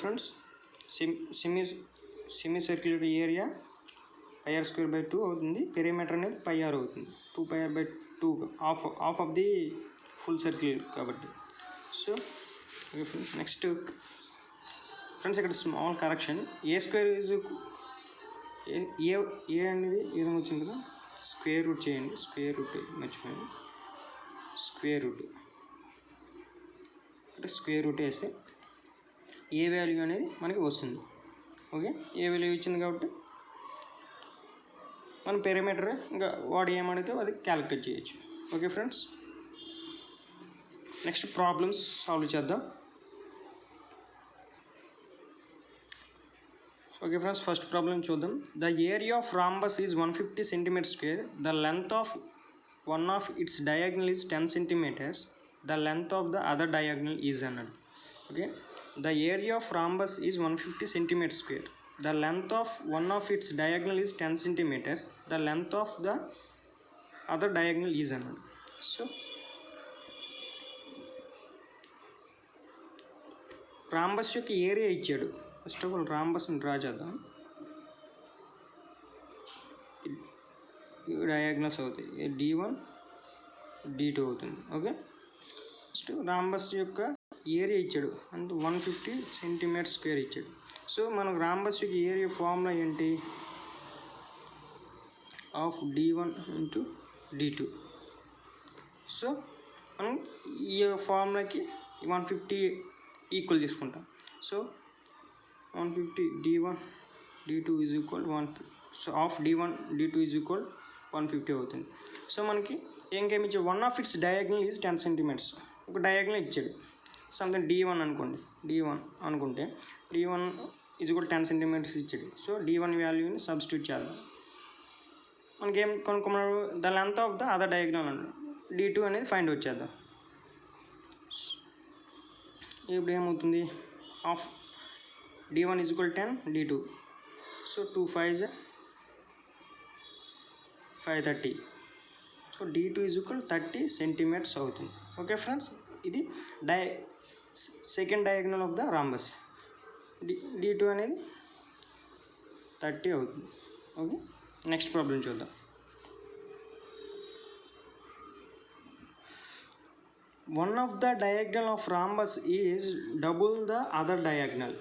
Friends, semi circular area πr² by 2 అవుతుంది. Perimeter అనేది πr అవుతుంది. 2πr/2 half of the full circle కాబట్టి. So next friends, ఇక్కడ small correction. a² ఏ అనేది ఈ విధంగా వచ్చింది కదా, స్క్వేర్ రూట్ చేయండి. స్క్వేర్ రూట్ మర్చిపోయింది. స్క్వేర్ రూట్ అంటే స్క్వేర్ రూట్ వేస్తే ఏ వాల్యూ అనేది మనకి వస్తుంది. ఓకే, ఏ వాల్యూ ఇచ్చింది కాబట్టి మనం పెరిమీటర్ ఇంకా వాడు ఏమడితే అది క్యాలిక్యులేట్ చేయొచ్చు. Okay friends, next problems solve చేద్దాం. ఓకే ఫ్రెండ్స్, ఫస్ట్ ప్రాబ్లం చూద్దాం. The area of rhombus is 150 cm². The length of one of its diagonal is 10 cm. The length of the other diagonal is అన్నాడు. Okay, the area of rhombus is 150 cm². The length of one of its diagonal is 10 cm. The length of the other diagonal is అన్నాడు. So rhombus యొక్క area ఇచ్చాడు. First of all రాంబస్ని draw చేద్దాం. Diagonals అవుతాయి, D1 D2 అవుతుంది. Okay, first rhombus యొక్క area ఇచ్చాడు, అంటే 150 cm² ఇచ్చాడు. సో మనకు రాంబస్ యొక్క ఏరియా ఫార్ములా ఏంటి? Of D1 into D2. So మనం ఈ ఫార్ములాకి 150 ఈక్వల్ చేసుకుంటాం. So 150 D1 D2 is equal 150. So of D1 D2 is equal 150 అవుతుంది. సో మనకి ఇంకేమి ఇచ్చాడు? One of its diagonal is 10 cm. ఒక డయాగ్నల్ ఇచ్చాడు, సంథింగ్ D1 అనుకోండి. D1 అనుకుంటే D1 ఈజ్ ఈక్వల్ 10 cm ఇచ్చాడు. సో D1 వాల్యూని సబ్స్టిట్యూట్ చేద్దాం. మనకేం కనుక్కున్నాడు? The length of the other diagonal అన్నాడు. D2 అనేది ఫైండ్ అవుట్ చేద్దాం. ఇప్పుడు ఏమవుతుంది? Of D1 is equal 10 D2. So 2 5 530. So D2 is equal 30 cm అవుతుంది. ఓకే ఫ్రెండ్స్, ఇది second diagonal of the rhombus. D2 అనేది 30 అవుతుంది. ఓకే, నెక్స్ట్ ప్రాబ్లం చూద్దాం. One of the diagonal of rhombus is double the other diagonal.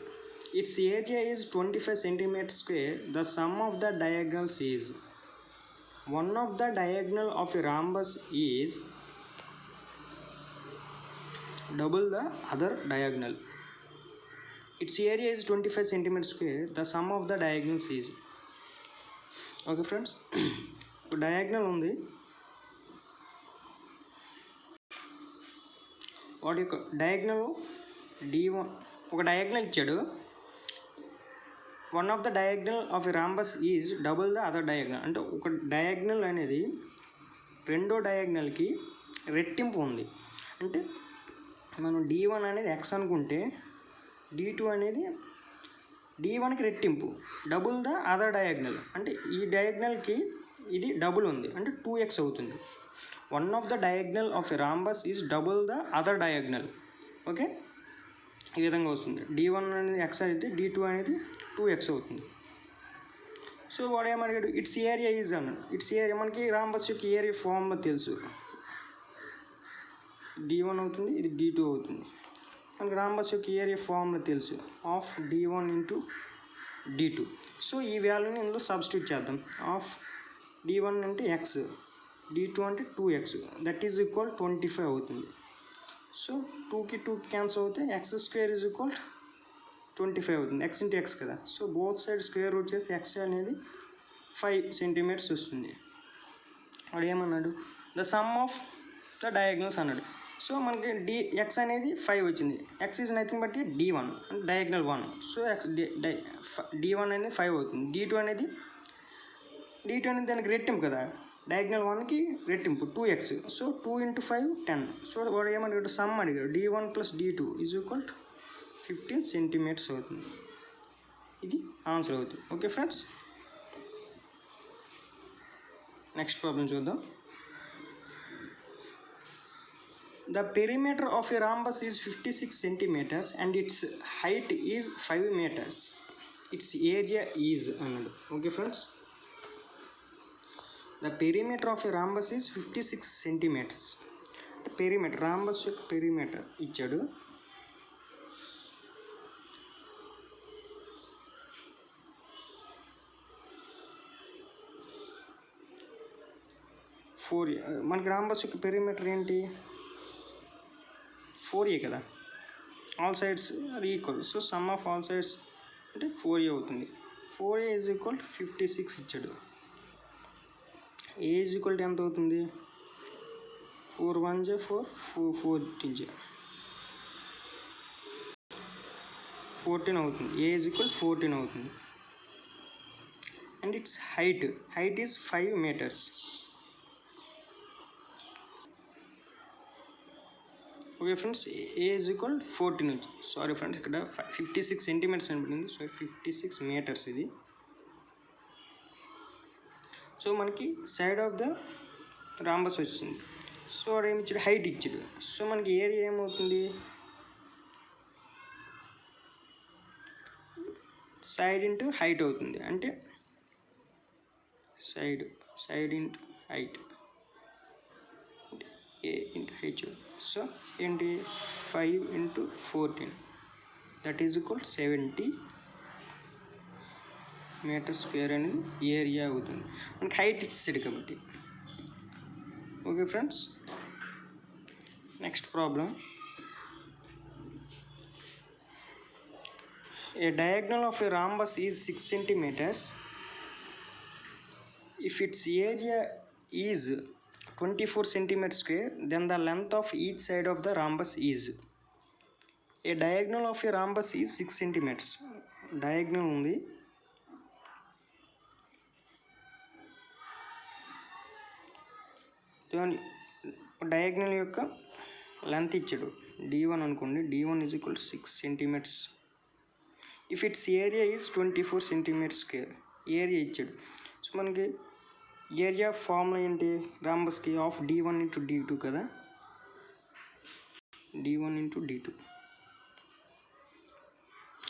Its area is 25 cm². The sum of the diagonals is. One of the diagonal of a rhombus is double the other diagonal. Its area is 25 cm². The sum of the diagonals is. Okay friends, diagonal ఉంది. వాటి యొక్క diagonal D1 ఒక diagonal ఇచ్చాడు. One of the diagonal of a rhombus is double the other diagonal. అంటే ఒక diagonal అనేది రెండో డయాగ్నల్కి రెట్టింపు ఉంది. అంటే మనం D1 అనేది x అనుకుంటే D2 అనేది D1కి రెట్టింపు, డబుల్ ద అదర్ డయాగ్నల్. అంటే ఈ డయాగ్నల్కి ఇది డబుల్ ఉంది, అంటే 2x అవుతుంది. One of the diagonal of a rhombus is double the other diagonal. Okay, ఈ విధంగా వస్తుంది. D1 అనేది x అయితే D2 అనేది 2x అవుతుంది. సో వాడు ఏమడిగాడు? ఇట్స్ ఏరియా ఈజ్ అన్నాడు. ఇట్స్ ఏరియా మనకి రాంబస్ యొక్క ఏరియా ఫార్ములా తెలుసు. D1 అవుతుంది, ఇది D2 అవుతుంది. మనకి రాంబస్ యొక్క ఏరియా ఫార్ములా తెలుసు, of D1 into D2. So ఈ వాల్యూని ఇందులో సబ్స్టిట్యూట్ చేద్దాం. ఆఫ్ D1 అంటే x, D2 అంటే 2x, దట్ ఈజ్ ఈక్వల్ 25 అవుతుంది. సో 2కి 2 క్యాన్సిల్ అవుతే x² ఈజ్ ఈక్వల్ 25 అవుతుంది. x ఇంటూ x కదా. So both side square root చేస్తే x అనేది 5 cm వస్తుంది. వాడు ఏమన్నాడు? The sum of the diagonals అన్నాడు. సో మనకి x అనేది 5 వచ్చింది. x is nothing but D1 అంటే డయాగ్నల్ 1. సో D1 అనేది 5 అవుతుంది. D2 అనేది దానికి రెట్టింపు కదా, డయాగ్నల్ 1కి రెట్టింపు 2x. సో 2 × 5 10. సో వాడు ఏమడిగాడు? సమ్ అడిగాడు. D1 + D2 is equal 15 cm అవుతుంది. ఇది ఆన్సర్ అవుతుంది. ఓకే ఫ్రెండ్స్, నెక్స్ట్ ప్రాబ్లం చూద్దాం. The perimeter of a rhombus is 56 centimeters and its height is 5 meters. Its area is అన్నాడు. Okay friends, the perimeter of a rhombus is 56 centimetres. Perimeter, rhombus యొక్క perimeter ఇచ్చాడు. మనకి rhombus యొక్క perimeter ఏంటి? 4a కదా, all sides are equal. So sum of all sides అంటే 4a అవుతుంది. 4a is equal 56 ఇచ్చాడు. a ఈజ్ ఈక్వల్ ఎంత అవుతుంది? 4 1 జ 4, 4 2 జ 14 అవుతుంది. a ఈజ్ ఈక్వల్ 14 అవుతుంది. And it's height is 5 meters. Okay friends, A is equal 14 నుంచి, సారీ ఫ్రెండ్స్ ఇక్కడ 56 సెంటీమీటర్స్ అని పడింది. సో 56 మీటర్స్ ఇది. సో మనకి సైడ్ ఆఫ్ ద రాంబస్ వచ్చింది. సో వాడు ఏమి ఇచ్చాడు? హైట్ ఇచ్చాడు. సో మనకి ఏరియా ఏమవుతుంది? సైడ్ ఇంటూ హైట్ అవుతుంది. అంటే side into height, a into h. So ఏంటి? 5 into 14 that is equal 70 metre square అనేది ఏరియా అవుతుంది. మనకి హైట్ ఇచ్చాడు కాబట్టి. Okay friends, next problem. A diagonal of a rhombus is 6 centimeters. If its area is 24 centimeters square, then the length of each side of the rhombus is. A diagonal of a rhombus is 6 centimeters. Diagonal ఉంది. Diagonal యొక్క length ఇచ్చాడు d1 అనుకోండి. d1 is equal 6 centimeters. If its area is 24 centimeters square, area ఇచ్చాడు. So మనకి area formula ఏంటి? రాంబస్కి of d1 into d2 కదా, d1 into d2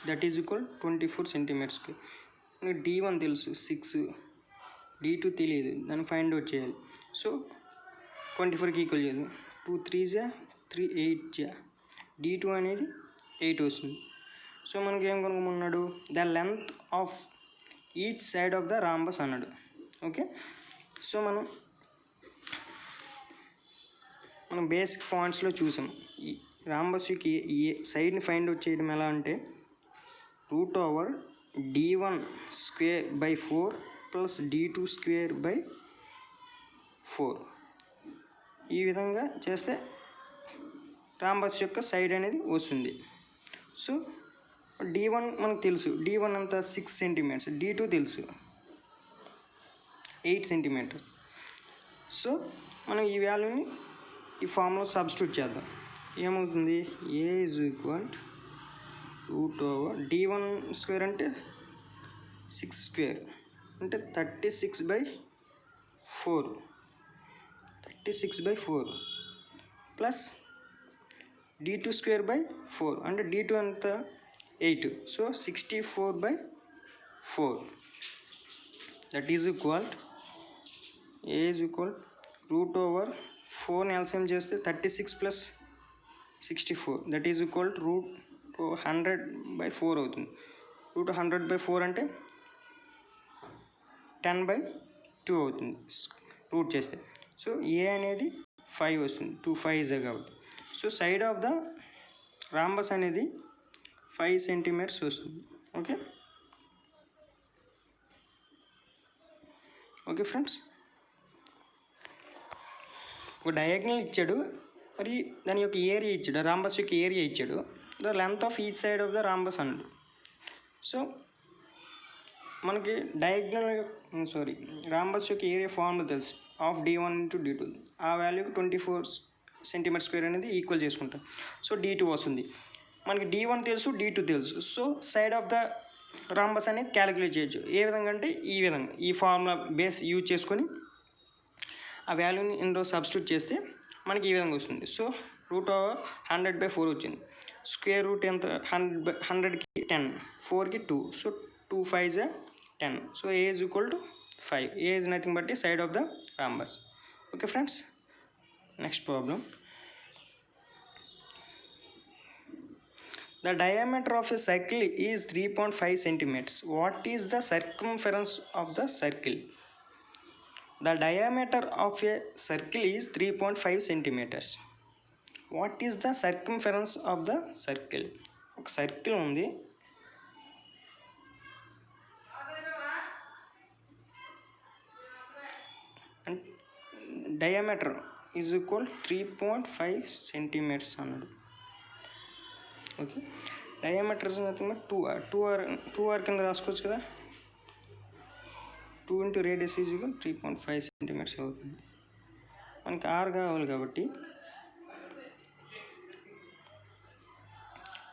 that is equal 24 centimeters square. d1 తెలుసు 6, d2 తెలియదు, దాన్ని ఫైండ్ అవుట్ చేయాలి. So 24కి equal చేయదు. 2 3 జా 3 8 జా d2 అనేది 8 వస్తుంది. సో మనకి ఏం కనుగొన్నాడు? The length of each side of the rhombus అన్నాడు. ఓకే, సో మనం బేసిక్ పాయింట్స్లో చూసాం. ఈ రాంబస్కి ఈ సైడ్ని ఫైండ్ అవుట్ చేయడం ఎలా అంటే √d1 square by 4 plus d2 square by 4. ఈ విధంగా చేస్తే రాంబస్ యొక్క సైడ్ అనేది వస్తుంది. సో d1 మనకు తెలుసు, d1 అంతా 6 centimeters, d2 తెలుసు 8 centimeters. సో మనం ఈ వాల్యూని ఈ ఫార్ములా సబ్స్టిట్యూట్ చేద్దాం. ఏమవుతుంది? a is equal √d1 square అంటే 6 స్క్వేర్ అంటే 36/4 ప్లస్ d2 స్క్వేర్ బై 4 అంటే d2 అంతా 8. So 64/4 that is equal a is equal √4ని ఎల్సిఎం చేస్తే 36 ప్లస్ 64 దట్ ఈజ్ ఈక్వల్ √100/4 అవుతుంది. √100/4 అంటే 10/2 అవుతుంది రూట్ చేస్తే. సో a అనేది 5 వస్తుంది, 2 5 కాబట్టి. So side of the rhombus అనేది 5 centimeters వస్తుంది. ఓకే ఫ్రెండ్స్, ఒక డయాగ్నల్ ఇచ్చాడు, మరి దాని యొక్క ఏరియా ఇచ్చాడు, రాంబస్ యొక్క ఏరియా ఇచ్చాడు, the length of each side of the rhombus అన్నాడు. సో మనకి రాంబస్ యొక్క ఏరియా ఫార్ములా తెలుసు, ఆఫ్ d1 into d2. ఆ వాల్యూకి 24 centimeters square అనేది ఈక్వల్ చేసుకుంటాం. సో d2 వస్తుంది. మనకి d1 తెలుసు, d2 తెలుసు. So side of the rhombus అనేది క్యాలిక్యులేట్ చేయొచ్చు. ఏ విధంగా అంటే ఈ విధంగా, ఈ ఫార్ములా బేస్ యూజ్ చేసుకొని ఆ వాల్యూని ఇందులో సబ్స్టిట్యూట్ చేస్తే మనకి ఈ విధంగా వస్తుంది. సో 100/4 వచ్చింది. స్క్వేర్ రూట్ ఎంత 100కి 10, 4కి 2, so 2 5s 10. So a is equal to 5. a is nothing but the side of the rhombus. Okay friends, next problem. The diameter of a circle is 3.5 centimeters. What is the circumference of the circle? The diameter of a circle is 3.5 centimeters. What is the circumference of the circle? ఒక circle ఉంది, diameter is equal 3.5 centimetres అన్నాడు. Okay, diameter is nothing but 2r కింద రాసుకోవచ్చు కదా. 2 into radius is equal 3.5 centimetres అవుతుంది. మనకి r కావాలి కాబట్టి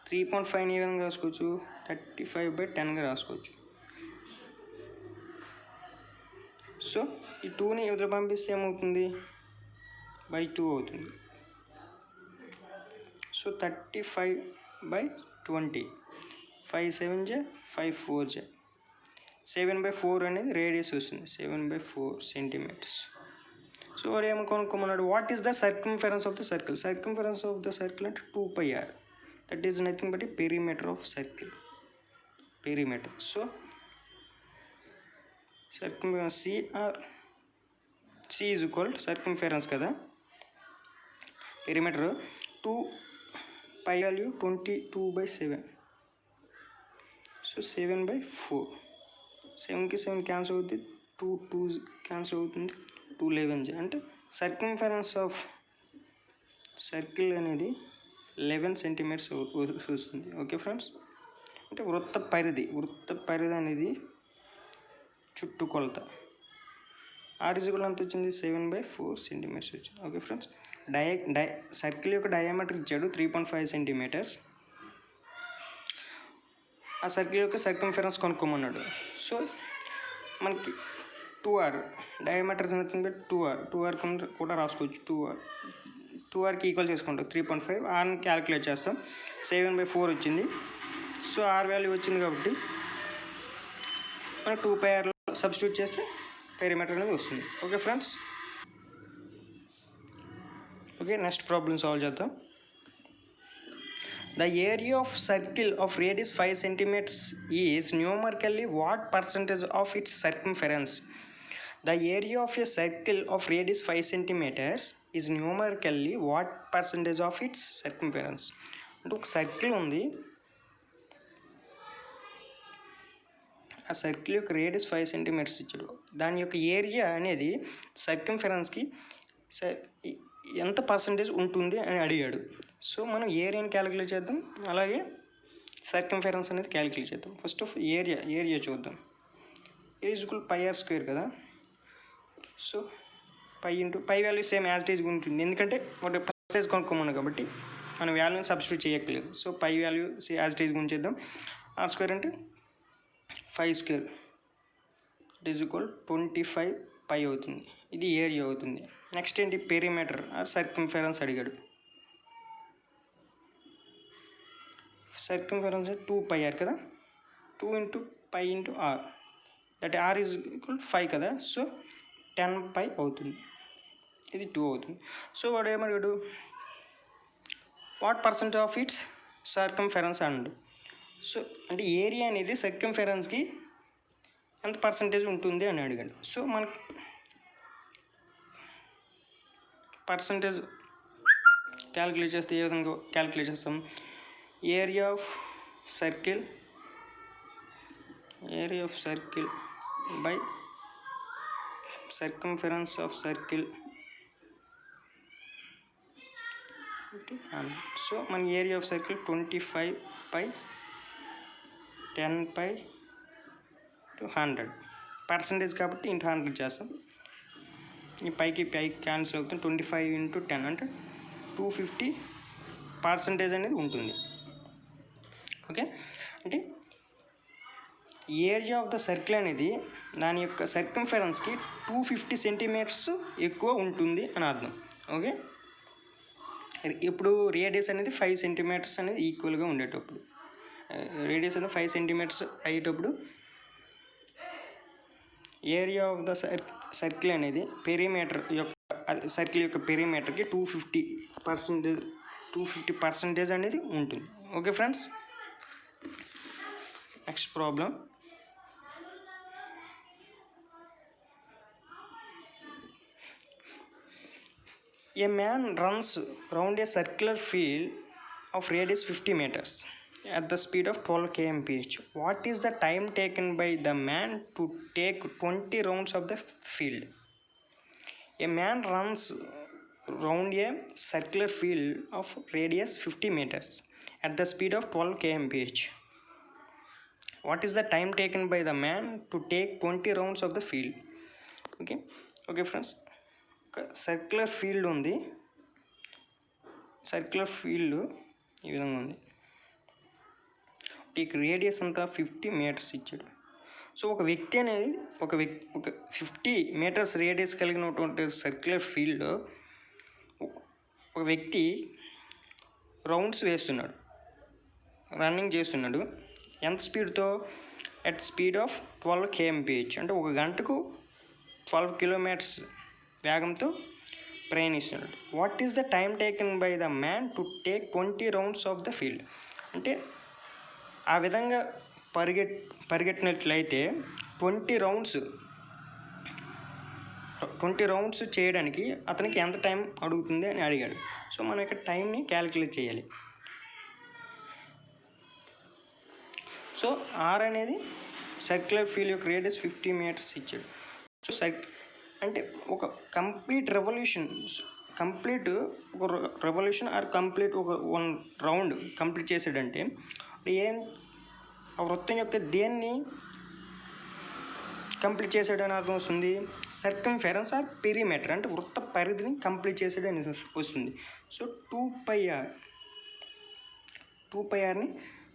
3.5 ఏ విధంగా రాసుకోవచ్చు, 35/10గా రాసుకోవచ్చు. సో ఈ 2ని ఇవతల పంపిస్తే ఏమవుతుంది, /2 అవుతుంది. సో 35/20, 5 7 5 4 7/4 అనేది రేడియస్ వస్తుంది, 7/4 సెంటీమీటర్స్. సో వాడు ఏమో కొనుక్కోమన్నాడు, what is the circumference of the circle? Circumference of the circle అంటే 2πr. That is nothing but perimeter of circle, perimeter. So circumference C is equal circumference కదా, పెరిమీటర్ 2π వాల్యూ 22/7. సో 7/4, 7కి 7 cancel అవుతుంది, 2 cancel అవుతుంది, 2 11 అంటే circumference of circle అనేది 11 centimetres వస్తుంది. Okay friends, అంటే వృత్త పరిధి అనేది చుట్టుకొలత. r ఈజ్ ఈక్వల్ ఎంత వచ్చింది, 7/4 సెంటీమీటర్స్ వచ్చింది. ఓకే ఫ్రెండ్స్, సర్కిల్ యొక్క డయామీటర్ ఇచ్చాడు 3.5 సెంటీమీటర్స్. ఆ సర్కిల్ యొక్క సర్కంఫరెన్స్ కొనుక్కోమన్నాడు. సో మనకి 2r diameter nothing but 2r కూడా రాసుకోవచ్చు. 2rకి ఈక్వల్ చేసుకుంటాం 3.5, rని క్యాలిక్యులేట్ చేస్తాం, 7/4 వచ్చింది. సో r వాల్యూ వచ్చింది కాబట్టి మనం 2πrలో సబ్స్టిట్యూట్ చేస్తే పెరిమీటర్ అనేది వస్తుంది. Okay friends, okay next problem solve చేద్దాం. The area of circle of radius 5 centimeters is numerically what percentage of its circumference? The area of a circle of radius 5 centimeters is numerically what percentage of its circumference? అంటే ఒక circle ఉంది, ఆ circle యొక్క radius 5 centimetres ఇచ్చాడు. దాని యొక్క area అనేది సర్కంఫరెన్స్కి ఎంత పర్సంటేజ్ ఉంటుంది అని అడిగాడు. సో మనం ఏరియాని క్యాలిక్యులేట్ చేద్దాం, అలాగే సర్కంఫరెన్స్ అనేది క్యాలిక్యులేట్ చేద్దాం. ఫస్ట్ ఆఫ్ ఏరియా చూద్దాం. ఈజ్ ఈక్వల్ πr² కదా. So π value same as it is ఉంటుంది, ఎందుకంటే ఒక పర్సెంటేజ్ కొనుక్కోమన్నాం కాబట్టి మనం వాల్యూని సబ్స్టిట్యూట్ చేయట్లేదు. So π value as it is గుంచేద్దాం. r² అంటే 5² ఈజ్ ఈక్వల్ 25π అవుతుంది. ఇది ఏరియా అవుతుంది. నెక్స్ట్ ఏంటి, పెరిమీటర్ ఆర్ సర్కంఫరెన్స్ అడిగాడు. సర్కంఫరెన్స్ 2πr కదా, 2 into π into r, that r is equal 5 కదా. సో 10π అవుతుంది, ఇది 2 అవుతుంది. సో వాడు ఏమడిగాడు, what percentage of it's circumference అన్నాడు. సో అంటే ఏరియా అనేది సర్కంఫరెన్స్కి ఎంత పర్సంటేజ్ ఉంటుంది అని అడిగాడు. సో మనకి పర్సంటేజ్ క్యాలిక్యులేట్ చేస్తే ఏ విధంగా క్యాలిక్యులేట్ చేస్తాం, area of circle by circumference of circle. So మన ఏరియా ఆఫ్ సర్కిల్ 25/10π/100 పర్సంటేజ్ కాబట్టి ఇంటూ 100 చేస్తాం. ఈ పైకి క్యాన్సిల్ అవుతుంది, 25 ఇంటూ 10 అంటే 250% అనేది ఉంటుంది. ఓకే, అంటే ఏరియా ఆఫ్ ద సర్కిల్ అనేది దాని యొక్క సర్కంఫరెన్స్కి 250 సెంటీమీటర్స్ ఎక్కువ ఉంటుంది అని అర్థం. ఓకే, ఇప్పుడు రేడియస్ అనేది 5 సెంటీమీటర్స్ అనేది ఈక్వల్గా ఉండేటప్పుడు, రేడియస్ అనేది 5 సెంటీమీటర్స్ అయ్యేటప్పుడు ఏరియా ఆఫ్ ద సర్కిల్ అనేది పెరిమీటర్ యొక్క సర్కిల్ యొక్క పెరిమీటర్కి 250% అనేది ఉంటుంది. Okay friends, next problem. A man runs round a circular field of radius 50 meters at the speed of 12 km/h. What is the time taken by the man to take 20 rounds of the field? A man runs round a circular field of radius 50 meters at the speed of 12 km/h. What is the time taken by the man to take 20 rounds of the field? Okay friends, circular field ఉంది. Circular field ఈ విధంగా ఉంది. ఈ radius అంతా 50 metres ఇచ్చాడు. So ఒక వ్యక్తి అనేది ఒక 50 మీటర్స్ రేడియస్ కలిగినటువంటి సర్క్యులర్ ఫీల్డ్ ఒక వ్యక్తి రౌండ్స్ వేస్తున్నాడు, రన్నింగ్ చేస్తున్నాడు. ఎంత స్పీడ్తో? అట్ స్పీడ్ ఆఫ్ 12 km/h, అంటే ఒక గంటకు 12 కిలోమీటర్స్ వేగంతో ప్రయాణిస్తున్నాడు. What is the time taken by the man to take 20 rounds of the field? అంటే ఆ విధంగా పరిగెట్టినట్లయితే 20 రౌండ్స్ చేయడానికి అతనికి ఎంత టైం అడుగుతుంది అని అడిగాడు. సో మనం ఇక్కడ టైంని క్యాలిక్యులేట్ చేయాలి. సో ఆర్ అనేది సర్క్యులర్ ఫీల్డ్ యొక్క రేడియస్ 50 మీటర్స్ ఇచ్చాడు. సో అంటే ఒక కంప్లీట్ ఆర్ కంప్లీట్ ఒక 1 రౌండ్ కంప్లీట్ చేసాడంటే ఆ వృత్తం యొక్క దేన్ని కంప్లీట్ చేసాడని అర్థం వస్తుంది? సర్కంఫరెన్స్ ఆర్ పెరిమీటర్, అంటే వృత్త పరిధిని కంప్లీట్ చేసాడని వస్తుంది. సో 2πrని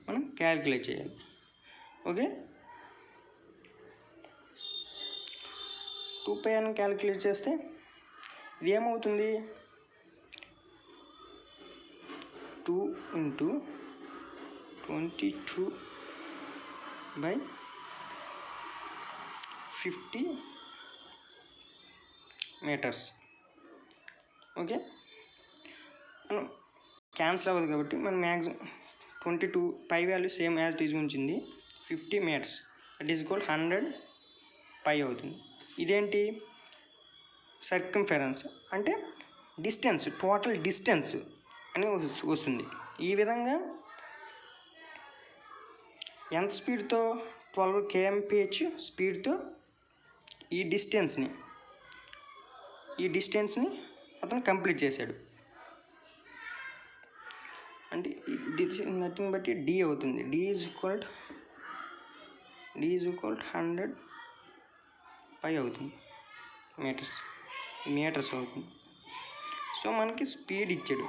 మనం క్యాలిక్యులేట్ చేయాలి. ఓకే, 2πrని క్యాలిక్యులేట్ చేస్తే ఇది ఏమవుతుంది? 2 × 22/50 మీటర్స్. ఓకే, మనం క్యాన్సిల్ అవ్వదు కాబట్టి మనం maximum 22 pi value same as it is ఉంచింది. 50 మీటర్స్ దట్ ఈజ్ ఈక్వల్ 100π అవుతుంది. ఇదేంటి? సర్కంఫరెన్స్ అంటే డిస్టెన్స్, టోటల్ డిస్టెన్స్ అని వస్తుంది. ఈ విధంగా ఎంత స్పీడ్తో? 12 km/h స్పీడ్తో ఈ డిస్టెన్స్ని అతను కంప్లీట్ చేశాడు. అంటే నథింగ్ బట్టి డి అవుతుంది. డి ఈజ్ ఈక్వల్ 100π అవుతుంది, మీటర్స్ అవుతుంది. సో మనకి స్పీడ్ ఇచ్చాడు.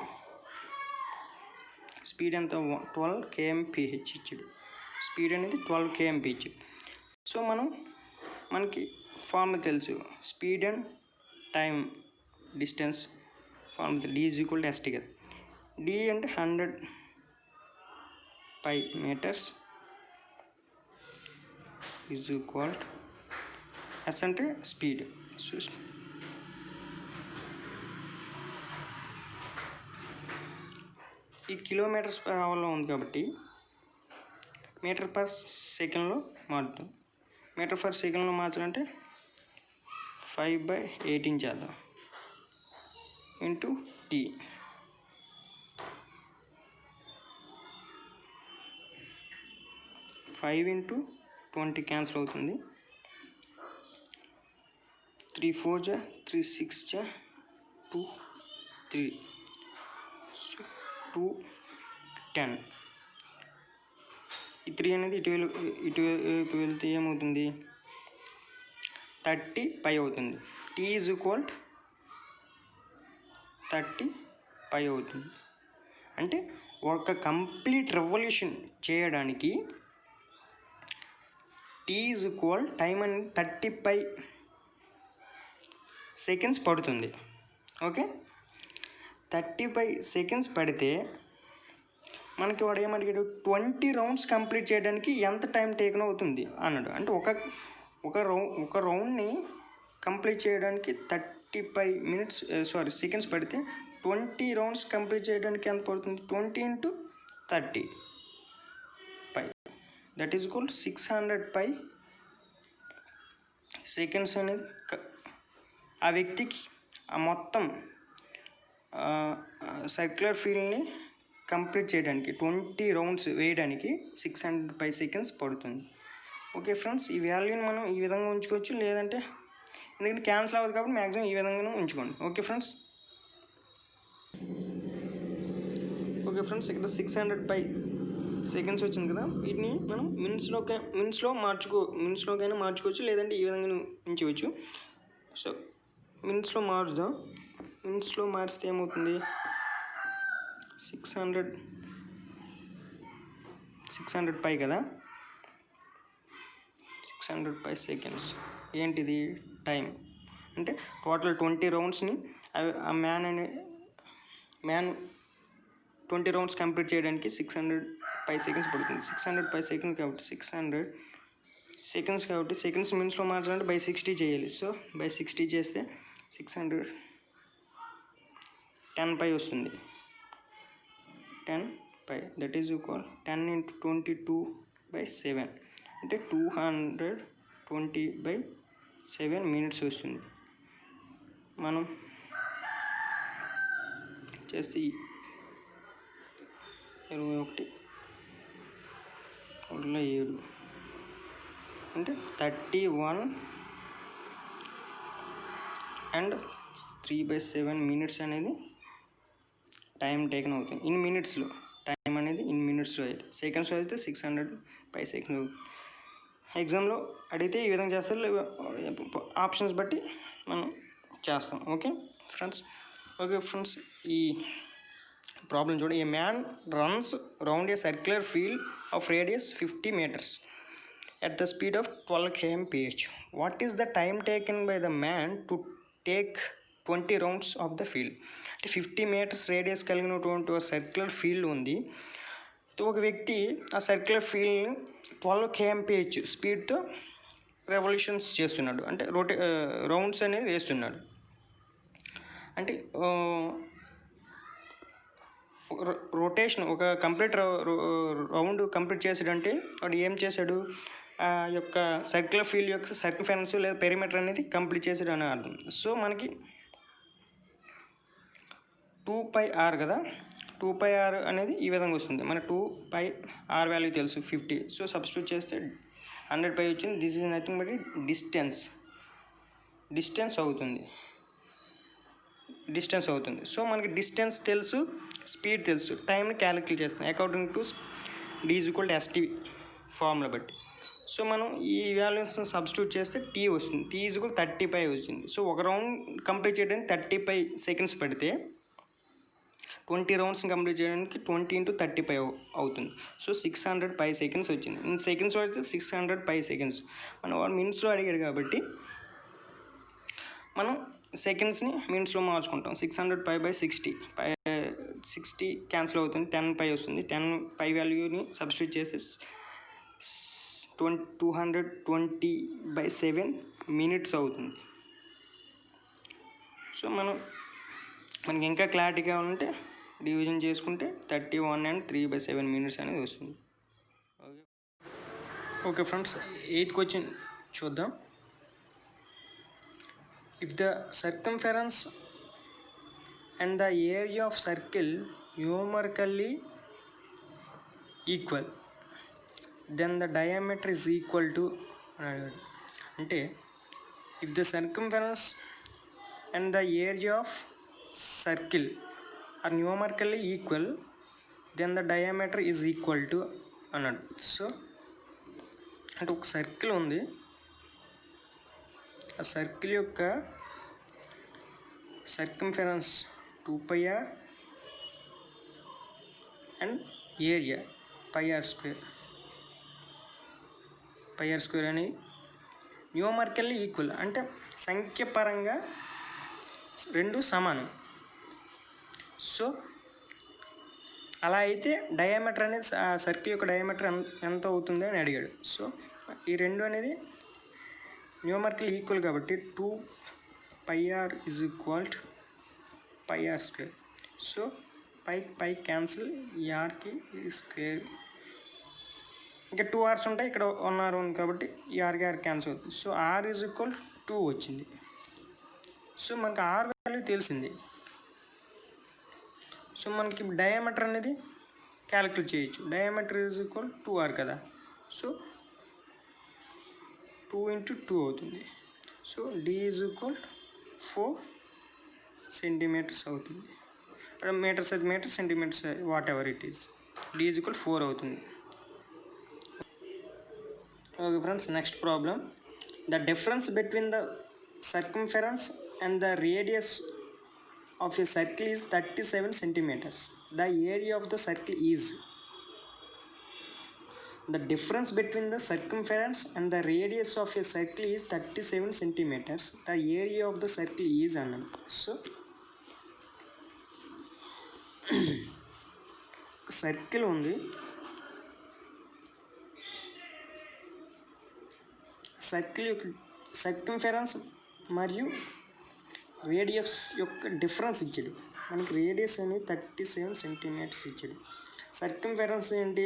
స్పీడ్ ఎంత? 12 km/h ఇచ్చాడు. స్పీడ్ అనేది 12 km/h. సో మనకి ఫార్ములా తెలుసు, speed and time distance formula D is equal to ST కదా. డి అంటే 100π metres is equal to S అంటే స్పీడ్. ఈ కిలోమీటర్స్ పర్ అవర్లో ఉంది కాబట్టి మీటర్ పర్ సెకండ్లో మారుతుంది. మీటర్ పర్ సెకండ్లో మార్చాలంటే 5/18 చేద్దాం ఇంటూ టీ. 5 × 20 క్యాన్సిల్ అవుతుంది. 3 4 जा 3 6 जा 2 3 2 10. ఈ 3 అనేది ఇటు వెళ్తే ఏమవుతుంది? 30π అవుతుంది. టీ ఈజ్ ఈక్వల్ 30π అవుతుంది. అంటే ఒక కంప్లీట్ రెవల్యూషన్ చేయడానికి టీ ఈజ్ ఈక్వల్ టైం అనేది 30π సెకండ్స్ పడుతుంది. ఓకే, 35 సెకండ్స్ పడితే మనకి వాడు ఏమడిగాడు 20 రౌండ్స్ కంప్లీట్ చేయడానికి ఎంత టైం టేకన్ అవుతుంది అన్నాడు. అంటే ఒక రౌండ్ని కంప్లీట్ చేయడానికి 35 సెకండ్స్ పడితే 20 రౌండ్స్ కంప్లీట్ చేయడానికి ఎంత పడుతుంది? 20 × 30 pi, that is equal 600 pi seconds అనేది ఆ వ్యక్తికి ఆ మొత్తం సర్క్యులర్ ఫీల్డ్ని కంప్లీట్ చేయడానికి 20 రౌండ్స్ వేయడానికి 600 సెకండ్స్ పడుతుంది. ఓకే ఫ్రెండ్స్, ఈ వాల్యూని మనం ఈ విధంగా ఉంచుకోవచ్చు, లేదంటే ఎందుకంటే క్యాన్సిల్ అవ్వదు కాబట్టి మ్యాక్సిమం ఈ విధంగా ఉంచుకోండి. ఓకే ఫ్రెండ్స్, ఇక్కడ 600 సెకండ్స్ వచ్చింది కదా, వీటిని మనం మినిట్స్లోకైనా మార్చుకోవచ్చు, లేదంటే ఈ విధంగా ఉంచవచ్చు. సో మినిట్స్లో మారుద్దాం. మినిట్స్లో మారిస్తే ఏమవుతుంది? 600 కదా, 600 సెకండ్స్ ఏంటిది? టైం. అంటే టోటల్ 20 రౌండ్స్ని ఆ మ్యాన్ 20 రౌండ్స్ కంప్లీట్ చేయడానికి 600 సెకండ్స్ పడుతుంది. 600 సెకండ్స్ కాబట్టి 600 సెకండ్స్ కాబట్టి సెకండ్స్ మినిట్స్లో మార్చాలంటే బై 60 చేయాలి. సో బై 60 చేస్తే 610 వస్తుంది. 10 దట్ ఈజ్ ఈక్వల్ 10 × 22/7 అంటే 220/7 మినిట్స్ వస్తుంది. మనం చేస్తే 21/7 అంటే 31/3/7 మినిట్స్ అనేది టైం టేకన్ అవుతుంది. ఇన్ మినిట్స్లో టైం అనేది ఇన్ మినిట్స్లో అయితే, సెకండ్స్లో అయితే 600 సెకండ్స్. ఎగ్జామ్లో అడిగితే ఈ విధంగా చేస్తారు, ఆప్షన్స్ బట్టి మనం చేస్తాం. ఓకే ఫ్రెండ్స్, ఈ ప్రాబ్లం చూడండి. ఏ man runs round A circular field of radius 50 meters at the speed of 12 km/h. What is the time taken by the man to take 20 rounds of the field? అంటే 50 meters radius కలిగినటువంటి ఒక circular field ఉంది. ఒక వ్యక్తి ఆ circular ఫీల్డ్ని 12 km/h స్పీడ్తో revolutions చేస్తున్నాడు, అంటే రౌండ్స్ అనేది వేస్తున్నాడు. అంటే రొటేషన్ ఒక కంప్లీట్ రౌండ్ కంప్లీట్ చేసాడంటే వాడు ఏం చేశాడు? ఆ యొక్క సర్క్యులర్ ఫీల్డ్ యొక్క సర్కంఫరెన్స్ లేదా పెరిమీటర్ అనేది కంప్లీట్ చేసాడు అని అర్థం. సో మనకి 2πr కదా, 2πr అనేది ఈ విధంగా వస్తుంది. మన 2πr వాల్యూ తెలుసు 50. సో సబ్స్టిట్యూట్ చేస్తే 100π వచ్చింది. This is nothing but distance అవుతుంది. సో మనకి డిస్టెన్స్ తెలుసు, స్పీడ్ తెలుసు, టైంని క్యాలిక్యులేట్ చేస్తాం according to d = st formula బట్టి. సో మనం ఈ వాల్యూస్ని సబ్స్టిట్యూట్ చేస్తే t వస్తుంది. t = 30π వచ్చింది. సో ఒక రౌండ్ కంప్లీట్ చేయడానికి 30π సెకండ్స్ పడితే 20 రౌండ్స్ కంప్లీట్ చేయడానికి 20 × 30π అవుతుంది. సో 600π సెకండ్స్ వచ్చింది. ఇన్ సెకండ్స్లో అయితే 600π సెకండ్స్. మనం వాడు మినిట్స్లో అడిగాడు కాబట్టి మనం సెకండ్స్ని మినిట్స్లో మార్చుకుంటాం. 600π/60 60 క్యాన్సిల్ అవుతుంది, 10π వస్తుంది. 10π వాల్యూని సబ్స్టిట్యూట్ చేస్తే 220/7 మినిట్స్ అవుతుంది. సో మనకి ఇంకా క్లారిటీ కావాలంటే డివిజన్ చేసుకుంటే 31 and 3/7 మినిట్స్ అనేది వస్తుంది. ఓకే ఫ్రెండ్స్, 8th క్వశ్చన్ చూద్దాం. If the circumference and the area of circle numerically equal, then the diameter is equal to అంటే if the circumference and the area of circle are numerically equal, then the diameter is equal to అన్నాడు. So అంటే ఒక circle ఉంది, ఆ circle యొక్క circumference 2πr and area πr² అని numerically equal, అంటే సంఖ్యపరంగా రెండు సమానం. సో అలా అయితే డయామీటర్ అనేది సర్కిల్ యొక్క డయామీటర్ ఎంత అవుతుంది అని అడిగాడు. సో ఈ రెండు అనేది న్యూమరికల్ ఈక్వల్ కాబట్టి 2πr is equal to πr square. So pi cancel, ఈ ఆర్కి ఈ స్క్వేర్, ఇంకా 2 R's ఉంటాయి, ఇక్కడ 1 R ఉంది కాబట్టి ఈ ఆర్కి ఆర్ క్యాన్సిల్ అవుతుంది. సో R ఈజ్ ఈక్వల్ 2 వచ్చింది. సో మనకి R వాల్యూ తెలిసింది. సో మనకి డయామీటర్ అనేది క్యాలిక్యులేట్ చేయొచ్చు. డయామీటర్ ఈజ్ ఈక్వల్ 2R కదా. సో 2 × 2 అవుతుంది. So D is equal 4 centimetres అవుతుంది. మీటర్స్ అయితే metres, centimetres whatever it is. D is equal 4 అవుతుంది. Okay friends, next problem. The difference between the circumference and the radius of a circle is 37 centimeters. The area of the circle is. The difference between the circumference and the radius of a circle is 37 centimeters. The area of the circle is అన్నాను. So circle ఉంది, circle యొక్క circumference మరియు radius యొక్క difference ఇచ్చాడు. మనకి radius అనేది 37 centimetres ఇచ్చాడు. Circumference ఏంటి?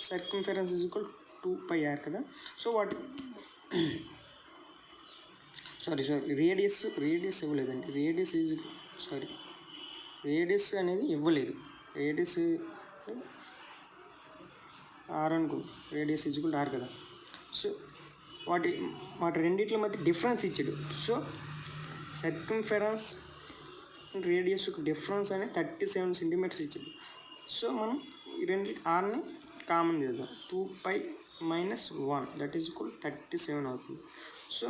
సర్కంఫరెన్స్ ఈజ్ ఈక్వల్ 2πr కదా. సో వాటి సారీ రేడియస్ ఇవ్వలేదండి. రేడియస్ అనేది ఇవ్వలేదు. రేడియస్ ఆర్ అనుకో, రేడియస్ ఈజ్ ఈక్వల్ ఆర్ కదా. సో వాటి రెండిట్ల మధ్య డిఫరెన్స్ ఇచ్చాడు. సో సర్కంఫరెన్స్ రేడియస్ యొక్క డిఫరెన్స్ అనేది 37 సెంటీమీటర్స్ ఇచ్చాడు. సో మనం ఈ రెండు ఆర్ని కామన్ చేద్దాం. 2π - 1 దట్ ఈజ్ ఈక్వల్ 37 అవుతుంది. సో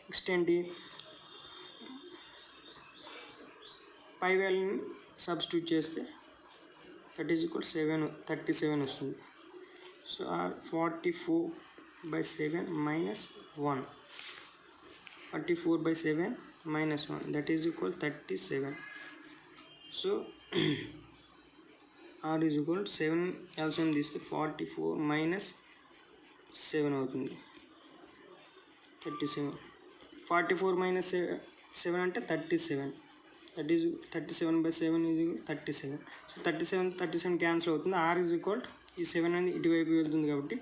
నెక్స్ట్ ఏంటి? పై వాల్యూని సబ్స్టిట్యూట్ చేస్తే దట్ ఈజ్ ఈక్వల్ 37 వస్తుంది. So 44/7 - 1. 44/7 - 1 that is equal 37. So R is equal 7 LCM తీస్తే 44 - 7 అవుతుంది. 37. 44 - 7 అంటే 37. That is 37/7 is 37. So 37 cancel అవుతుంది. R ఈజ్ ఈక్వల్, ఈ 7 అనేది ఇటువైపు వెళ్తుంది కాబట్టి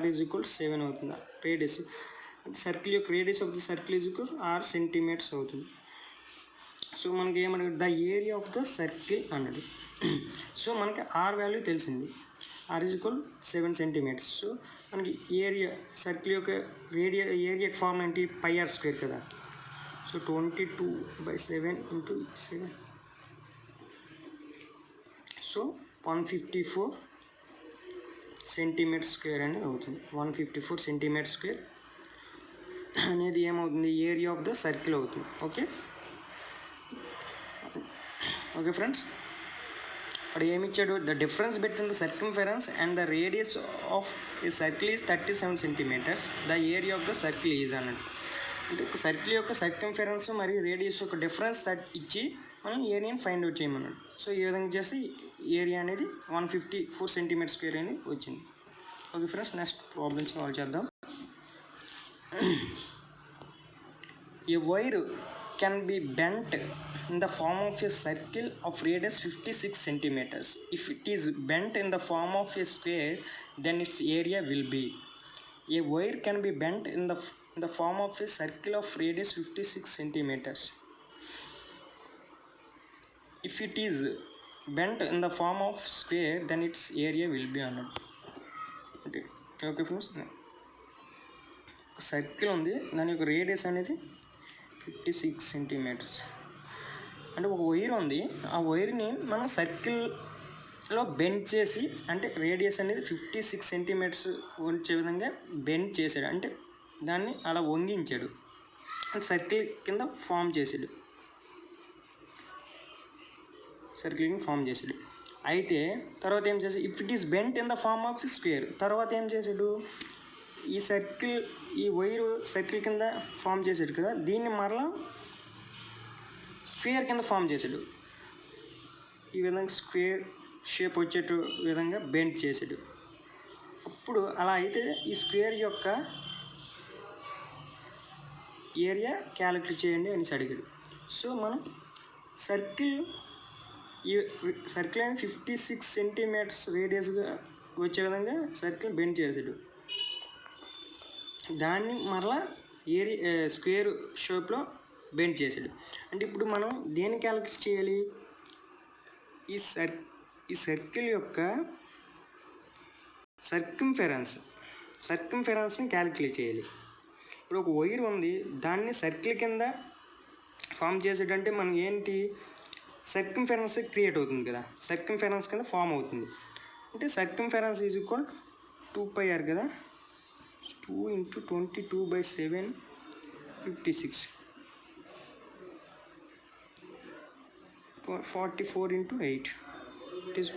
R ఈజ్ ఈక్వల్ 7 అవుతుంది. రేడియస్ సర్కిల్ యొక్క radius of the circle is equal 6 centimetres అవుతుంది. సో మనకి ఏమన్నాడు? The area of the circle అన్నాడు. సో మనకి ఆర్ వాల్యూ తెలిసింది. R is equal 7 centimetres. So మనకి ఏరియా సర్కిల్ యొక్క ఏరియా ఫార్మ్ ఏంటి? πr స్క్వేర్ కదా. సో 22/7 × 7. సో 154 సెంటీమీటర్ స్క్వేర్ అనేది అవుతుంది. 154 సెంటీమీటర్ స్క్వేర్ అనేది ఏమవుతుంది? ఏరియా ఆఫ్ ద సర్కిల్ అవుతుంది. ఓకే ఫ్రెండ్స్, అక్కడ ఏమి ఇచ్చాడు? The difference between the circumference and the radius of a circle is 37 centimetres. The area of the circle is అన్నట్టు. అంటే ఒక సర్కిల్ యొక్క సర్కంఫరెన్స్ మరియు రేడియస్ యొక్క డిఫరెన్స్ ఇచ్చి మనం ఏరియాని ఫైండ్ అవుట్ చేయమన్నాడు. సో ఈ విధంగా చేసి ఏరియా అనేది 154 సెంటీమీటర్ స్క్వేర్ అనేది వచ్చింది. Okay friends, next problem solve చేద్దాం. A wire can be bent in the form of a circle of radius 56 centimeters. If it is bent in the form of a square, then its area will be. A wire can be bent in the form of a circle of radius 56 centimeters. If it is bent in the form of square, then its area will be అన్నాడు. Okay friends, circle ఉంది, దాని యొక్క radius అనేది 56 centimetres. అంటే ఒక wire ఉంది, ఆ వైర్ని మనం సర్కిల్లో బెండ్ చేసి, అంటే రేడియస్ అనేది 56 సెంటీమీటర్స్ వచ్చే విధంగా బెండ్ చేశాడు. అంటే దాన్ని అలా వంగించాడు, అంటే సర్కిల్ కింద ఫామ్ చేశాడు. అయితే తర్వాత ఏం చేశాడు? If it is bent in the form of square. తర్వాత ఏం చేశాడు? ఈ వైరు సర్కిల్ కింద ఫామ్ చేశాడు కదా, దీన్ని మరలా స్క్వేర్ కింద ఫామ్ చేశాడు. ఈ విధంగా స్క్వేర్ షేప్ వచ్చేటు విధంగా బెండ్ చేసాడు. అప్పుడు అలా అయితే ఈ స్క్వేర్ యొక్క ఏరియా క్యాలిక్యులేట్ చేయండి అని అడిగాడు. సో మనం సర్కిల్ అనేది 56 సెంటీమీటర్స్ రేడియస్గా వచ్చే విధంగా సర్కిల్ బెండ్ చేసాడు. దాన్ని మరలా స్క్వేర్ షేప్లో బెండ్ చేసాడు. అంటే ఇప్పుడు మనం దేన్ని క్యాలిక్యులేట్ చేయాలి? ఈ సర్కిల్ యొక్క సర్కంఫెరెన్స్ని క్యాలిక్యులేట్ చేయాలి. ఇప్పుడు ఒక వైర్ ఉంది, దాన్ని సర్కిల్ కింద ఫామ్ చేసేటంటే మనం ఏంటి, సర్కంఫెరెన్స్ క్రియేట్ అవుతుంది కదా, సర్కంఫెరెన్స్ కింద ఫామ్ అవుతుంది. అంటే సర్కంఫెరెన్స్ ఈజ్ ఈక్వల్ 2πr కదా, 2 × 22/7 56 44 × 8 ఇట్ ఈస్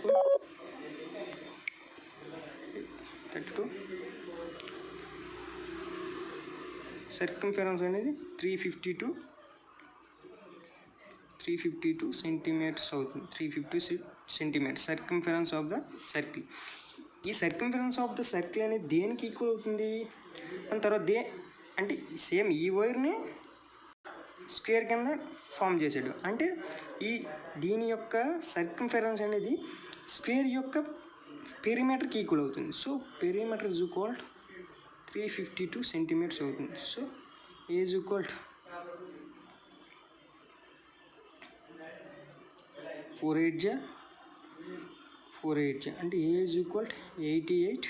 32. సర్కంఫెరెన్స్ అనేది 352 సెంటీమీటర్స్ అవుతుంది. 350 సెంటీమీటర్స్ సర్కంఫెరెన్స్ ఆఫ్ ద సర్కిల్. ఈ సర్కంఫెరెన్స్ ఆఫ్ ద సర్కిల్ అనేది దేనికి ఈక్వల్ అవుతుంది అని తర్వాత అంటే సేమ్ ఈ వైర్ని స్క్వేర్ కింద ఫామ్ చేసాడు. అంటే దీని యొక్క సర్కంఫెరెన్స్ అనేది స్క్వేర్ యొక్క పెరిమీటర్కి ఈక్వల్ అవుతుంది. So perimeter is equal 352 centimetres అవుతుంది. సో ఏ ఈజ్ ఈక్వల్ 4/8 అంటే ఏ ఈజ్ ఈక్వల్ 88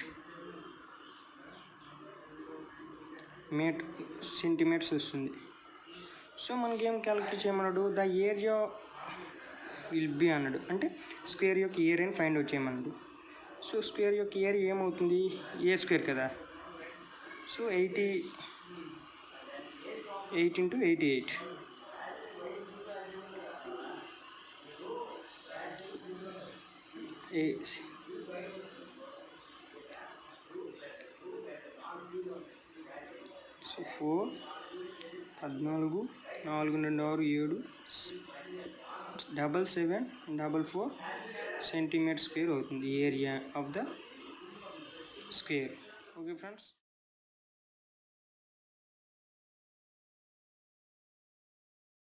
సెంటీమీటర్స్ వస్తుంది. సో మనకేం క్యాలిక్యులేట్ చేయమన్నాడు? ద ఏరియా విల్ బి అన్నాడు. అంటే స్క్వేర్ యొక్క ఏరియాని ఫైండ్ అవుట్ చేయమన్నాడు. సో స్క్వేర్ యొక్క ఏరియా ఏమవుతుంది? ఏ స్క్వేర్ కదా. సో 88 × 88 సో 4 14 4 2 6 7 7 4 సెంటీమీటర్ స్క్వేర్ అవుతుంది area of the square. Okay friends.